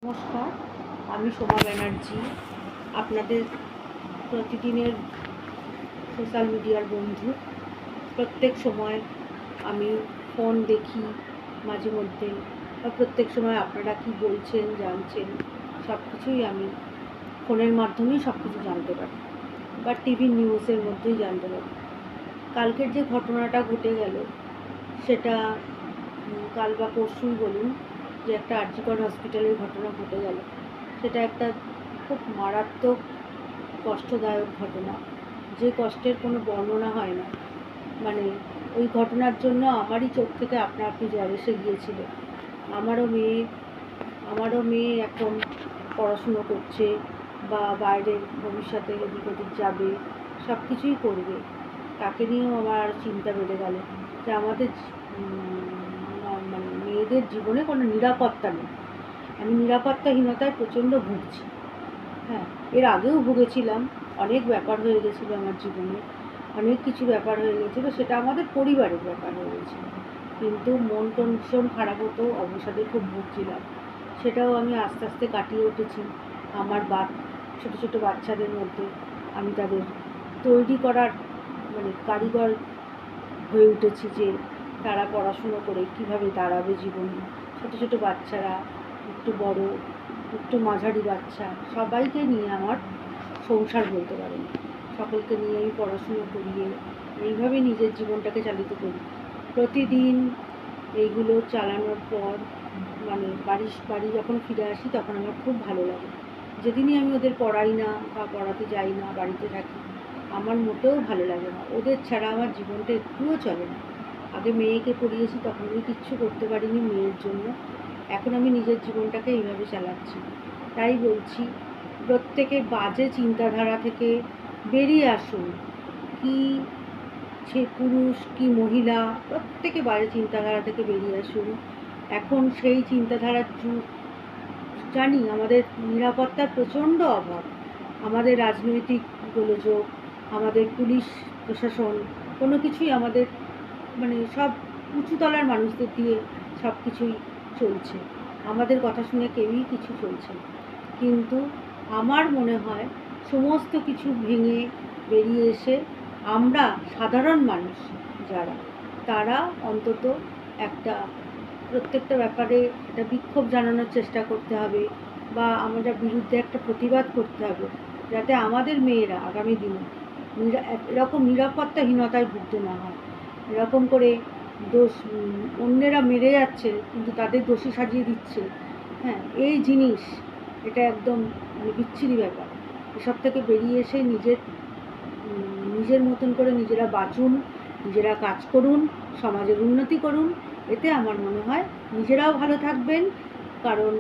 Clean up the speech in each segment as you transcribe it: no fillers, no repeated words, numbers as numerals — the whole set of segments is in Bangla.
নমস্কার, আমি সোমা ব্যানার্জি, আপনাদের প্রতিদিনের সোশ্যাল মিডিয়ার বন্ধু। প্রত্যেক সময় আমি ফোন দেখি মাঝে মধ্যে, বা প্রত্যেক সময় আপনারা কি বলছেন জানছেন সব কিছুই আমি ফোনের মাধ্যমেই সব কিছু জানতে পারি, বা টিভি নিউজের মধ্যেই জানতে পারি। কালকের যে ঘটনাটা ঘটে গেল সেটা কাল বা পরশুই বলুন, যে একটা আরজিকর হসপিটালের ঘটনা ঘটে গেল, সেটা একটা খুব মারাত্মক কষ্টদায়ক ঘটনা, যে কষ্টের কোনো বর্ণনা হয় না। মানে ওই ঘটনার জন্য আমারই চোখ থেকে আপনা আপনি জল এসে গিয়েছিল। আমারও মেয়ে এখন পড়াশুনো করছে, বা বাইরের ভবিষ্যতে এদিক ওদিক যাবে, সব কিছুই করবে। তাকে নিয়েও আমার চিন্তা বেড়ে গেল যে আমাদের মানে মেয়েদের জীবনে কোনো নিরাপত্তা নেই। আমি নিরাপত্তাহীনতায় প্রচণ্ড ভুগছি। হ্যাঁ, এর আগেও ভুগেছিলাম। অনেক ব্যাপার হয়ে গেছিলো আমার জীবনে, অনেক কিছু ব্যাপার হয়ে গেছিলো, সেটা আমাদের পরিবারের ব্যাপার হয়ে গেছিলো। কিন্তু মন টন ভীষণ খারাপ হতো, অবসাদে খুব ভুগছিলাম। সেটাও আমি আস্তে আস্তে কাটিয়ে উঠেছি। আমার ছোটো ছোটো বাচ্চাদের মধ্যে আমি তাদের তৈরি করার কারিগর হয়ে উঠেছি, যে তারা পড়াশুনো করে কীভাবে দাঁড়াবে জীবনে। ছোটো ছোটো বাচ্চারা, একটু বড়, একটু মাঝারি বাচ্চা, সবাইকে নিয়ে আমার সংসার বলতে পারেন। সকলকে নিয়ে আমি পড়াশুনো করিয়ে এইভাবে নিজের জীবনটাকে চালিত করি। প্রতিদিন এইগুলো চালানোর পর বাড়ি যখন ফিরে আসি তখন আমার খুব ভালো লাগে। যেদিনই আমি ওদের পড়াই না বা পড়াতে যাই না, বাড়িতে থাকি, আমার মোটেও ভালো লাগে না। ওদের ছাড়া আমার জীবনটা একটুও চলে না। আগে মেয়েকে পড়িয়েছি, তখন আমি কিচ্ছু করতে পারিনি মেয়ের জন্য। এখন আমি নিজের জীবনটাকে এইভাবে চালাচ্ছি। তাই বলছি, প্রত্যেকে বাজে চিন্তাধারা থেকে বেরিয়ে আসুন। কি সে পুরুষ কি মহিলা, প্রত্যেকে বাজে চিন্তাধারা থেকে বেরিয়ে আসুন। এখন সেই চিন্তাধারার যুগ। জানি আমাদের নিরাপত্তার প্রচণ্ড অভাব। আমাদের রাজনৈতিক গোলযোগ, আমাদের পুলিশ প্রশাসন, কোনো কিছুই আমাদের সব উঁচুতলার মানুষদের দিয়ে সব কিছুই চলছে। আমাদের কথা শুনে কেউই কিছু চলছে না। কিন্তু আমার মনে হয় সমস্ত কিছু ভেঙে বেরিয়ে এসে আমরা সাধারণ মানুষ যারা, তারা অন্তত প্রত্যেকটা ব্যাপারে একটা বিক্ষোভ জানানোর চেষ্টা করতে হবে, বা আমাদের বিরুদ্ধে একটা প্রতিবাদ করতে হবে, যাতে আমাদের মেয়েরা আগামী দিনে এরকম নিরাপত্তাহীনতায় ভুগতে না হয়। এরকম করে অন্যেরা মেরে যাচ্ছে কিন্তু তাদের দোষী সাজিয়ে দিচ্ছে। হ্যাঁ, এই জিনিস, এটা একদম বিচ্ছিরি ব্যাপার। এসব থেকে বেরিয়ে এসে নিজের মতন করে নিজেরা বাঁচুন, নিজেরা কাজ করুন, সমাজের উন্নতি করুন। এতে আমার মনে হয় নিজেরাও ভালো থাকবেন। কারণ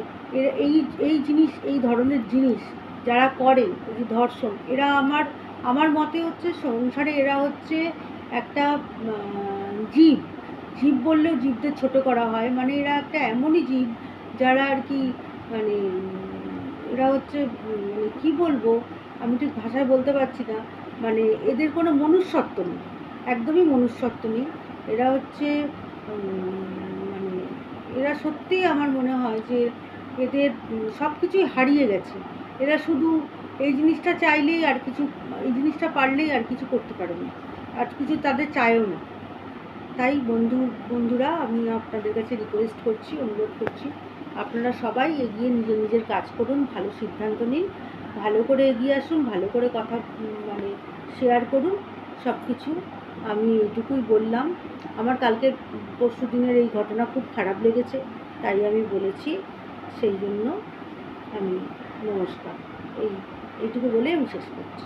এই ধরনের জিনিস যারা করে, এই ধর্ষণ, এরা আমার মতে হচ্ছে সংসারে এরা হচ্ছে একটা জীব বললেও জীবদের ছোট করা হয়। এরা একটা এমনই জীব যারা আর কি এরা হচ্ছে কি বলবো, আমি ঠিক ভাষায় বলতে পারছি না। এদের কোনো মনুষ্যত্ব নেই, একদমই মনুষ্যত্ব নেই। এরা হচ্ছে এরা সত্যিই আমার মনে হয় যে এদের সব কিছুই হারিয়ে গেছে। এরা শুধু এই জিনিসটা চাইলেই আর কিছু, এই জিনিসটা পারলেই আর কিছু করতে পারে না, আর কিছু তাদের চায়ও না। তাই বন্ধুরা, আমি আপনাদের কাছে রিকোয়েস্ট করছি, অনুরোধ করছি, আপনারা সবাই এগিয়ে নিজের কাজ করুন, ভালো সিদ্ধান্ত নিন, ভালো করে এগিয়ে আসুন, ভালো করে কথা শেয়ার করুন সব কিছু। আমি এটুকুই বললাম। আমার কালকের পরশু দিনের এই ঘটনা খুব খারাপ লেগেছে, তাই আমি বলেছি। সেই জন্য আমি নমস্কার, এইটুকু বলে আমি শেষ করছি।